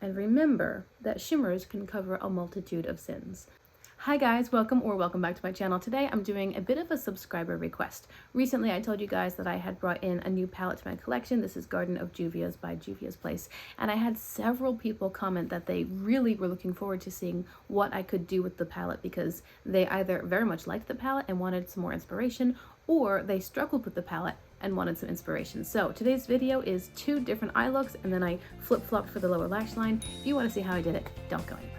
And remember that shimmers can cover a multitude of sins. Hi guys, welcome back to my channel. Today I'm doing a bit of a subscriber request. Recently I told you guys that I had brought in a new palette to my collection. This is Garden of Juvia's by Juvia's Place. And I had several people comment that they really were looking forward to seeing what I could do with the palette because they either very much liked the palette and wanted some more inspiration, or they struggled with the palette and wanted some inspiration. So today's video is 2 different eye looks, and then I flip-flopped for the lower lash line. If you want to see how I did it, don't go anywhere.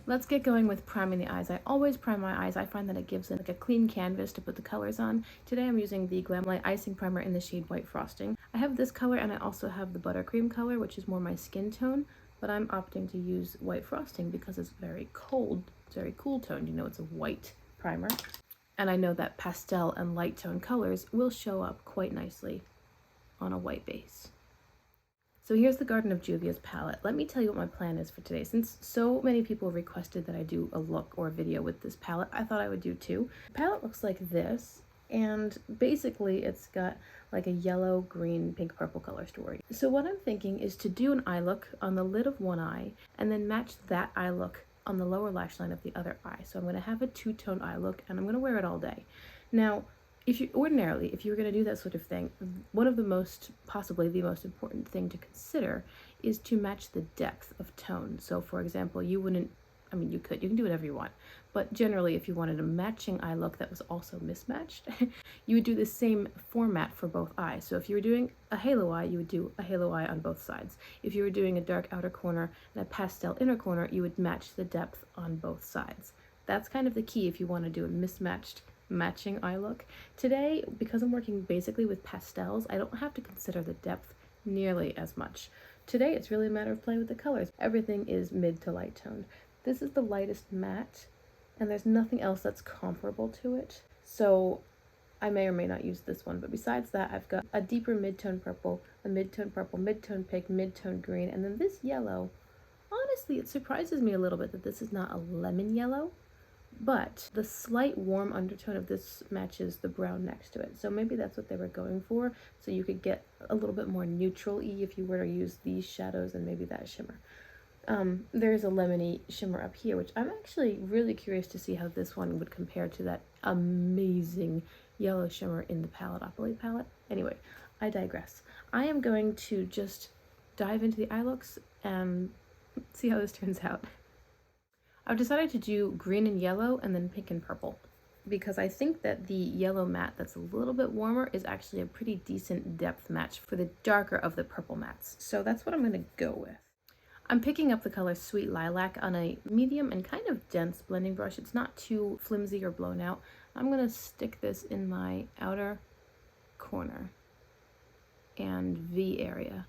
Let's get going with priming the eyes. I always prime my eyes. I find that it gives it like a clean canvas to put the colors on. Today I'm using the Glamlight Icing Primer in the shade White Frosting. I have this color and I also have the Buttercream color, which is more my skin tone, but I'm opting to use White Frosting because it's very cold. It's very cool toned. You know, it's a white primer. And I know that pastel and light tone colors will show up quite nicely on a white base. So here's the Garden of Juvia's palette. Let me tell you what my plan is for today. Since so many people requested that I do a look or a video with this palette, I thought I would do 2. The palette looks like this, and basically it's got like a yellow, green, pink, purple color story. So what I'm thinking is to do an eye look on the lid of one eye and then match that eye look on the lower lash line of the other eye. So I'm going to have a 2-tone eye look and I'm going to wear it all day. Now, if you were going to do that sort of thing, one of the possibly the most important thing to consider is to match the depth of tone. So for example, you can do whatever you want, but generally if you wanted a matching eye look that was also mismatched, you would do the same format for both eyes. So if you were doing a halo eye, you would do a halo eye on both sides. If you were doing a dark outer corner and a pastel inner corner, you would match the depth on both sides. That's kind of the key if you want to do a mismatched matching eye look. Today, because I'm working basically with pastels, I don't have to consider the depth nearly as much. Today, it's really a matter of playing with the colors. Everything is mid to light toned. This is the lightest matte, and there's nothing else that's comparable to it. So I may or may not use this one, but besides that, I've got a deeper mid-tone purple, mid-tone pink, mid-tone green, and then this yellow. Honestly, it surprises me a little bit that this is not a lemon yellow, but the slight warm undertone of this matches the brown next to it. So maybe that's what they were going for, so you could get a little bit more neutral-y if you were to use these shadows and maybe that shimmer. There's a lemony shimmer up here, which I'm actually really curious to see how this one would compare to that amazing yellow shimmer in the Palettopoli palette. Anyway, I digress. I am going to just dive into the eye looks and see how this turns out. I've decided to do green and yellow and then pink and purple because I think that the yellow matte that's a little bit warmer is actually a pretty decent depth match for the darker of the purple mattes. So that's what I'm going to go with. I'm picking up the color Sweet Lilac on a medium and kind of dense blending brush. It's not too flimsy or blown out. I'm going to stick this in my outer corner and V area,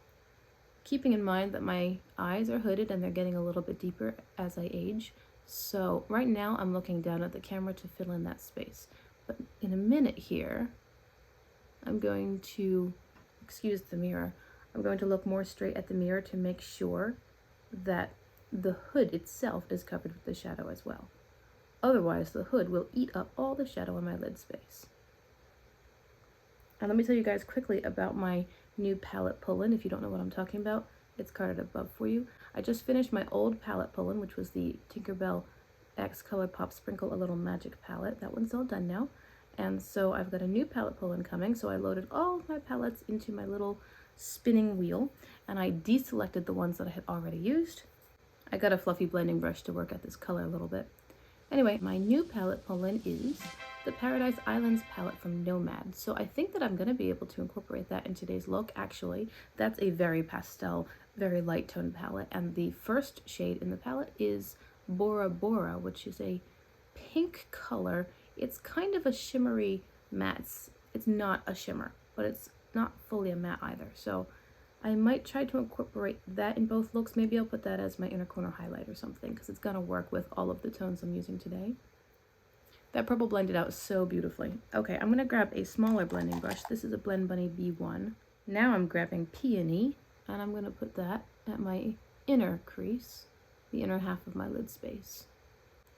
keeping in mind that my eyes are hooded and they're getting a little bit deeper as I age. So right now I'm looking down at the camera to fill in that space. But in a minute here, I'm going to, excuse the mirror, I'm going to look more straight at the mirror to make sure that the hood itself is covered with the shadow as well. Otherwise, the hood will eat up all the shadow in my lid space. And let me tell you guys quickly about my new palette pull-in. If you don't know what I'm talking about, it's carded above for you. I just finished my old palette pull-in, which was the Tinkerbell X ColourPop Sprinkle a Little Magic palette. That one's all done now. And so I've got a new palette pull-in coming, so I loaded all of my palettes into my little spinning wheel, and I deselected the ones that I had already used. I got a fluffy blending brush to work at this color a little bit. Anyway, my new palette pull-in is the Paradise Islands palette from Nomad. So I think that I'm going to be able to incorporate that in today's look. Actually, that's a very pastel, very light tone palette, and the first shade in the palette is Bora Bora, which is a pink color. It's kind of a shimmery matte. It's not a shimmer, but it's not fully a matte either. So I might try to incorporate that in both looks. Maybe I'll put that as my inner corner highlight or something, because it's gonna work with all of the tones I'm using today. That purple blended out so beautifully. Okay, I'm gonna grab a smaller blending brush. This is a Blend Bunny B1. Now I'm grabbing Peony, and I'm gonna put that at my inner crease, the inner half of my lid space.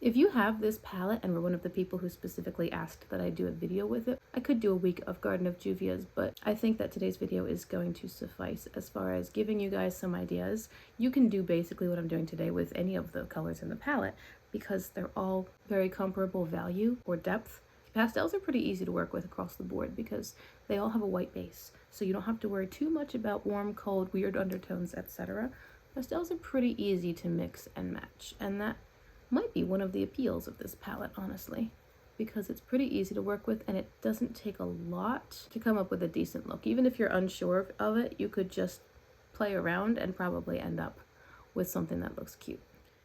If you have this palette and were one of the people who specifically asked that I do a video with it, I could do a week of Garden of Juvia's, but I think that today's video is going to suffice as far as giving you guys some ideas. You can do basically what I'm doing today with any of the colors in the palette because they're all very comparable value or depth. Pastels are pretty easy to work with across the board because they all have a white base, so you don't have to worry too much about warm, cold, weird undertones, etc. Pastels are pretty easy to mix and match, and that might be one of the appeals of this palette, honestly, because it's pretty easy to work with and it doesn't take a lot to come up with a decent look. Even if you're unsure of it, you could just play around and probably end up with something that looks cute.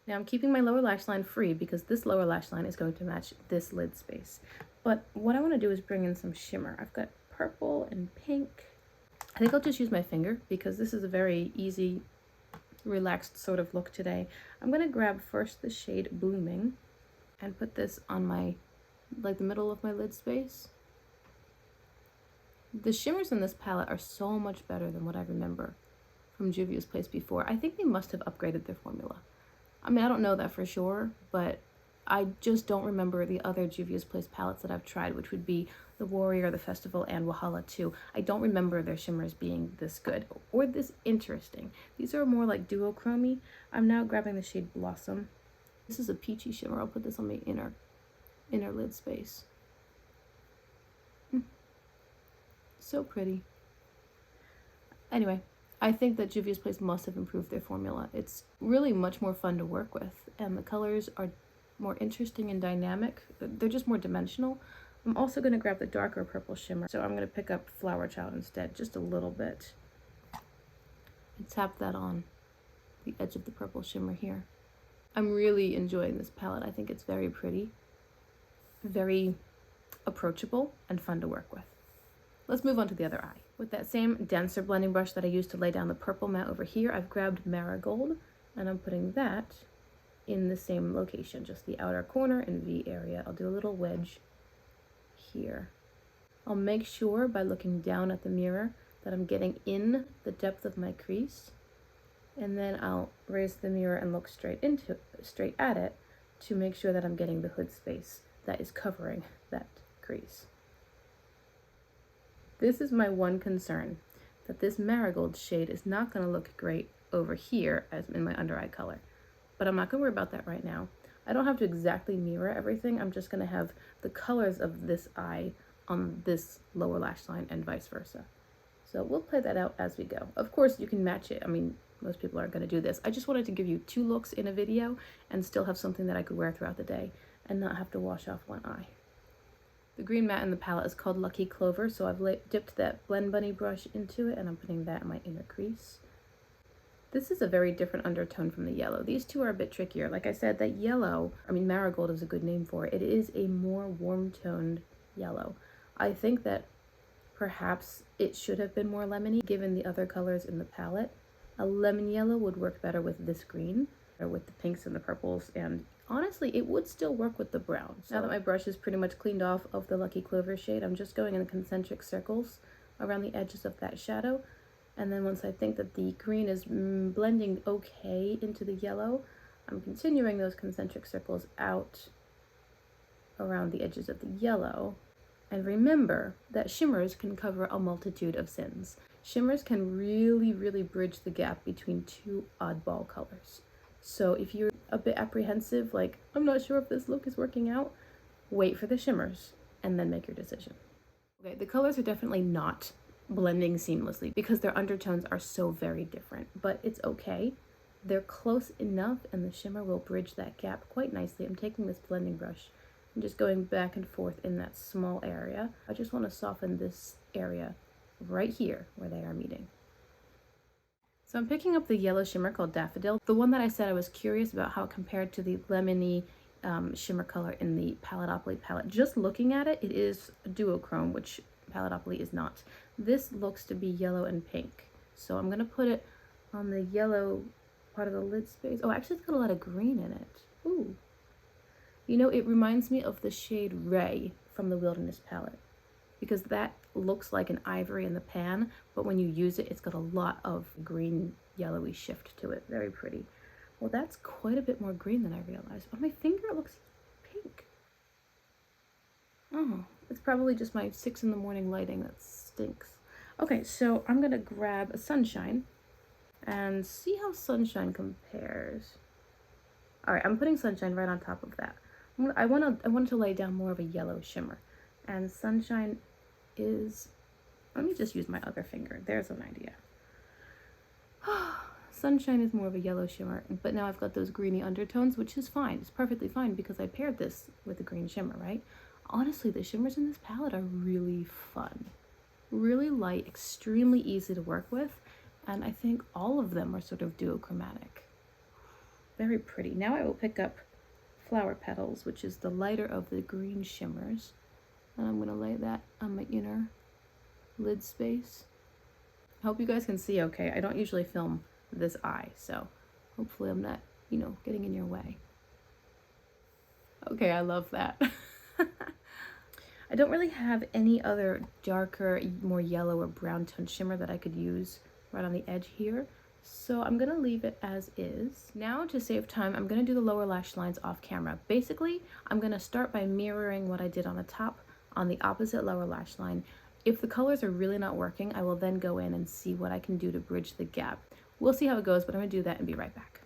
Now I'm keeping my lower lash line free because this lower lash line is going to match this lid space. But what I want to do is bring in some shimmer. I've got purple and pink. I think I'll just use my finger because this is a very easy, relaxed sort of look today. I'm gonna grab first the shade Blooming and put this on my, like the middle of my lid space. The shimmers in this palette are so much better than what I remember from Juvia's Place before. I think they must have upgraded their formula. I mean, I don't know that for sure, but I just don't remember the other Juvia's Place palettes that I've tried, which would be the Warrior, the Festival, and Wahala 2. I don't remember their shimmers being this good or this interesting. These are more like duochrome-y. I'm now grabbing the shade Blossom. This is a peachy shimmer. I'll put this on my inner lid space. So pretty. Anyway, I think that Juvia's Place must have improved their formula. It's really much more fun to work with, and the colors are more interesting and dynamic. They're just more dimensional. I'm also going to grab the darker purple shimmer, so I'm going to pick up Flower Child instead, just a little bit, and tap that on the edge of the purple shimmer here. I'm really enjoying this palette. I think it's very pretty, very approachable, and fun to work with. Let's move on to the other eye. With that same denser blending brush that I used to lay down the purple matte over here, I've grabbed Marigold, and I'm putting that in the same location, just the outer corner and V area. I'll do a little wedge here. I'll make sure by looking down at the mirror that I'm getting in the depth of my crease, and then I'll raise the mirror and look straight at it to make sure that I'm getting the hood space that is covering that crease. This is my one concern, that this Marigold shade is not going to look great over here as in my under eye color. But I'm not going to worry about that right now. I don't have to exactly mirror everything. I'm just going to have the colors of this eye on this lower lash line and vice versa. So we'll play that out as we go. Of course, you can match it. I mean, most people aren't going to do this. I just wanted to give you 2 looks in a video and still have something that I could wear throughout the day and not have to wash off one eye. The green matte in the palette is called Lucky Clover, so I've dipped that Blend Bunny brush into it and I'm putting that in my inner crease. This is a very different undertone from the yellow. These two are a bit trickier. Like I said, that yellow, I mean, Marigold is a good name for it. It is a more warm-toned yellow. I think that perhaps it should have been more lemony given the other colors in the palette. A lemon yellow would work better with this green or with the pinks and the purples, and honestly, it would still work with the brown. So now that my brush is pretty much cleaned off of the Lucky Clover shade, I'm just going in concentric circles around the edges of that shadow. And then once I think that the green is blending okay into the yellow, I'm continuing those concentric circles out around the edges of the yellow. And remember that shimmers can cover a multitude of sins. Shimmers can really, really bridge the gap between 2 oddball colors. So if you're a bit apprehensive, like, I'm not sure if this look is working out, wait for the shimmers and then make your decision. Okay, the colors are definitely not blending seamlessly because their undertones are so very different, but it's okay. They're close enough and the shimmer will bridge that gap quite nicely. I'm taking this blending brush and just going back and forth in that small area. I just want to soften this area right here where they are meeting. So I'm picking up the yellow shimmer called Daffodil, the one that I said I was curious about how it compared to the lemony shimmer color in the Paletopoly palette. Just looking at it, it is duochrome, which Paletopoly is not. This looks to be yellow and pink, so I'm gonna put it on the yellow part of the lid space. Oh, actually it's got a lot of green in it. Ooh. You know, it reminds me of the shade Ray from the Wilderness palette, because that looks like an ivory in the pan, but when you use it, it's got a lot of green yellowy shift to it. Very pretty. Well, that's quite a bit more green than I realized. On my finger, it looks pink. Oh, it's probably just my 6 in the morning lighting that stinks. Okay, so I'm gonna grab a Sunshine and see how Sunshine compares. All right, I'm putting Sunshine right on top of that. I wanted to lay down more of a yellow shimmer, and Sunshine is, let me just use my other finger. There's an idea. Sunshine is more of a yellow shimmer, but now I've got those greeny undertones, which is fine. It's perfectly fine because I paired this with the green shimmer, right? Honestly, the shimmers in this palette are really fun. Really light, extremely easy to work with, and I think all of them are sort of duochromatic. Very pretty. Now I will pick up Flower Petals, which is the lighter of the green shimmers, and I'm gonna lay that on my inner lid space. I hope you guys can see okay. I don't usually film this eye, so hopefully I'm not, getting in your way. Okay, I love that. I don't really have any other darker, more yellow or brown tone shimmer that I could use right on the edge here, so I'm gonna leave it as is. Now, to save time, I'm gonna do the lower lash lines off camera. Basically, I'm gonna start by mirroring what I did on the top on the opposite lower lash line. If the colors are really not working, I will then go in and see what I can do to bridge the gap. We'll see how it goes, but I'm gonna do that and be right back.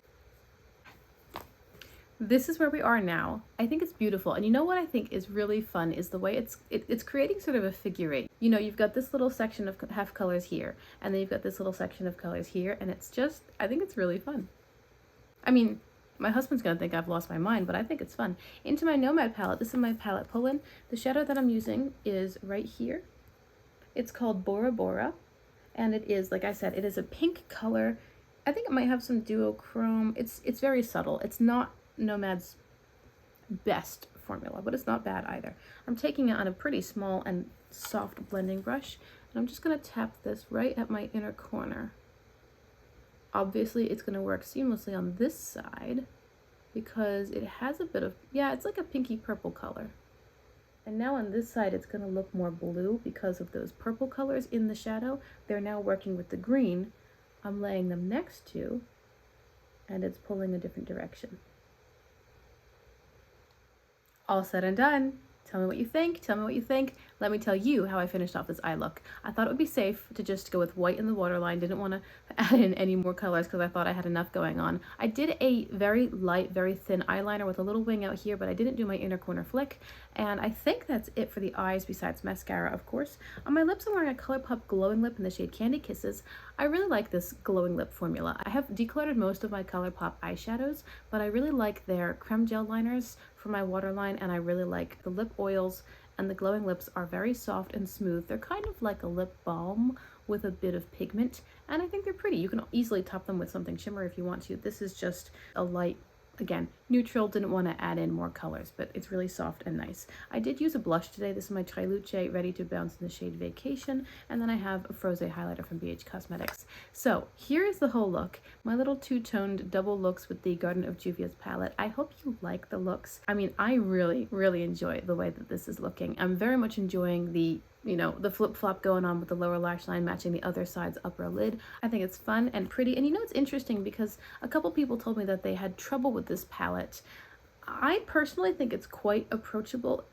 This is where we are now. I think it's beautiful. And you know what I think is really fun is the way it's creating sort of a figure eight. You've got this little section of half colors here, and then you've got this little section of colors here, and it's just, I think it's really fun. I mean, my husband's gonna think I've lost my mind, but I think it's fun. Into my Nomad palette, this is my palette pull-in. The shadow that I'm using is right here. It's called Bora Bora, and it is, like I said, it is a pink color. I think it might have some duochrome. It's very subtle. It's not Nomad's best formula, but it's not bad either. I'm taking it on a pretty small and soft blending brush, and I'm just gonna tap this right at my inner corner. Obviously, it's gonna work seamlessly on this side because it has a bit of, yeah, it's like a pinky purple color. And now on this side, it's gonna look more blue because of those purple colors in the shadow. They're now working with the green. I'm laying them next to, and it's pulling a different direction. All said and done. Tell me what you think. Tell me what you think. Let me tell you how I finished off this eye look. I thought it would be safe to just go with white in the waterline. Didn't want to add in any more colors because I thought I had enough going on. I did a very light, very thin eyeliner with a little wing out here, but I didn't do my inner corner flick. And I think that's it for the eyes besides mascara, of course. On my lips, I'm wearing a ColourPop glowing lip in the shade Candy Kisses. I really like this glowing lip formula. I have decluttered most of my ColourPop eyeshadows, but I really like their creme gel liners for my waterline, and I really like the lip oils, and the glowing lips are very soft and smooth. They're kind of like a lip balm with a bit of pigment, and I think they're pretty. You can easily top them with something shimmer if you want to. This is just a light, again, neutral. Didn't want to add in more colors, but it's really soft and nice. I did use a blush today. This is my Triluce Ready to Bounce in the shade Vacation, and then I have a Frosé highlighter from BH Cosmetics. So here is the whole look. My little two-toned double looks with the Garden of Juvia's palette. I hope you like the looks. I mean, I really, really enjoy the way that this is looking. I'm very much enjoying the the flip-flop going on with the lower lash line matching the other side's upper lid. I think it's fun and pretty. And it's interesting because a couple people told me that they had trouble with this palette. I personally think it's quite approachable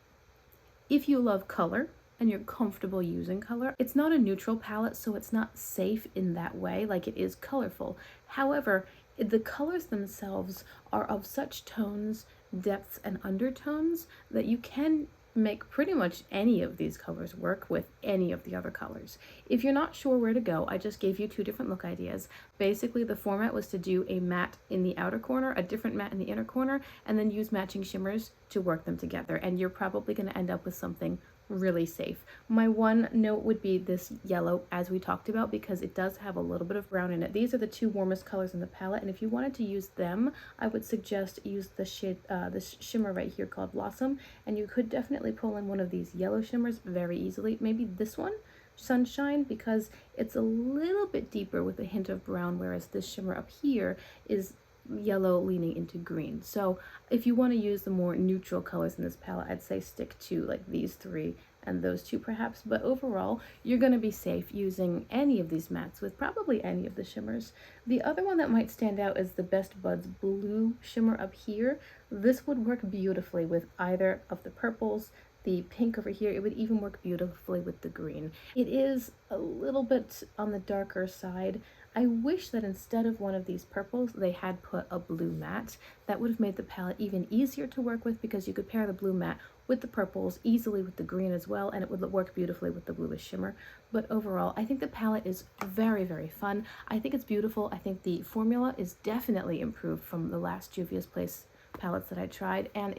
if you love color and you're comfortable using color. It's not a neutral palette, so it's not safe in that way, like it is colorful. However, the colors themselves are of such tones, depths, and undertones that you can make pretty much any of these colors work with any of the other colors. If you're not sure where to go, I just gave you 2 different look ideas. Basically, the format was to do a matte in the outer corner, a different matte in the inner corner, and then use matching shimmers to work them together. And you're probably going to end up with something really safe. My one note would be this yellow, as we talked about, because it does have a little bit of brown in it. These are the 2 warmest colors in the palette, and if you wanted to use them, I would suggest use the shade, this shimmer right here called Blossom, and you could definitely pull in one of these yellow shimmers very easily. Maybe this one, Sunshine, because it's a little bit deeper with a hint of brown, whereas this shimmer up here is yellow leaning into green. So if you want to use the more neutral colors in this palette, I'd say stick to like these 3 and those two perhaps, but overall you're going to be safe using any of these mattes with probably any of the shimmers. The other one that might stand out is the Best Buds blue shimmer up here. This would work beautifully with either of the purples, the pink over here. It would even work beautifully with the green. It is a little bit on the darker side. I wish that instead of one of these purples, they had put a blue matte. That would have made the palette even easier to work with because you could pair the blue matte with the purples, easily with the green as well, and it would work beautifully with the bluish shimmer. But overall, I think the palette is very, very fun. I think it's beautiful. I think the formula is definitely improved from the last Juvia's Place palettes that I tried, and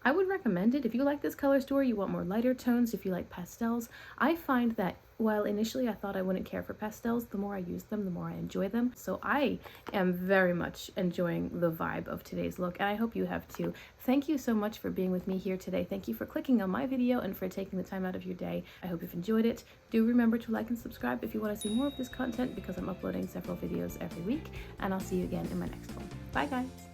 I would recommend it if you like this color story, you want more lighter tones, if you like pastels. I find that while initially I thought I wouldn't care for pastels, the more I use them, the more I enjoy them. So I am very much enjoying the vibe of today's look, and I hope you have too. Thank you so much for being with me here today. Thank you for clicking on my video and for taking the time out of your day. I hope you've enjoyed it. Do remember to like and subscribe if you want to see more of this content because I'm uploading several videos every week, and I'll see you again in my next one. Bye guys!